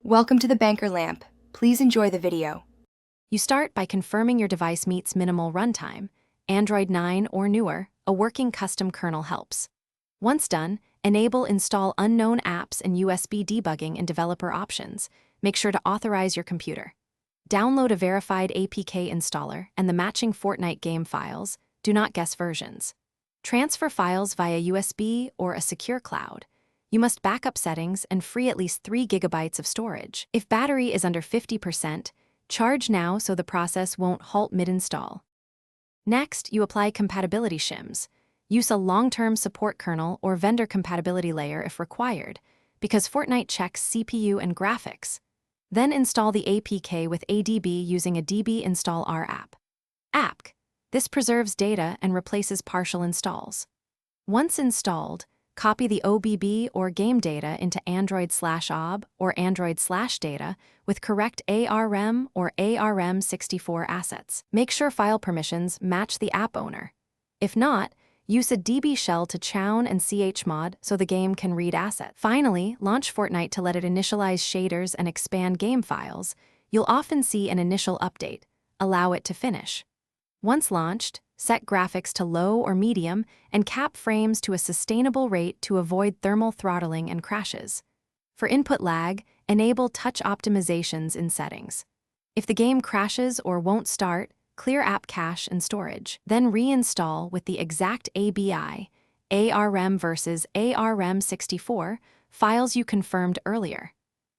Welcome to the Banker Lamp. Please enjoy the video. You start by confirming your device meets minimal runtime, Android 9 or newer. A working custom kernel helps. Once done, enable install unknown apps and USB debugging in developer options. Make sure to authorize your computer. Download a verified APK installer and the matching Fortnite game files. Do not guess versions. Transfer files via USB or a secure cloud. You must backup settings and free at least 3 GB of storage. If battery is under 50%, charge now so the process won't halt mid-install. Next, you apply compatibility shims. Use a long-term support kernel or vendor compatibility layer if required, because Fortnite checks CPU and graphics. Then install the APK with ADB using a DB install R app. APK. This preserves data and replaces partial installs. Once installed, copy the OBB or game data into Android/OB or Android/data with correct ARM or ARM64 assets. Make sure file permissions match the app owner. If not, use a DB shell to chown and chmod so the game can read assets. Finally, launch Fortnite to let it initialize shaders and expand game files. You'll often see an initial update. Allow it to finish. Once launched, set graphics to low or medium and cap frames to a sustainable rate to avoid thermal throttling and crashes. For input lag, enable touch optimizations in settings. If the game crashes or won't start, clear app cache and storage. Then reinstall with the exact ABI, ARM versus ARM64, files you confirmed earlier.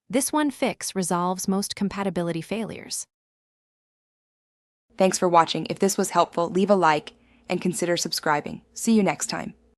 This one fix resolves most compatibility failures. Thanks for watching. If this was helpful, leave a like and consider subscribing. See you next time.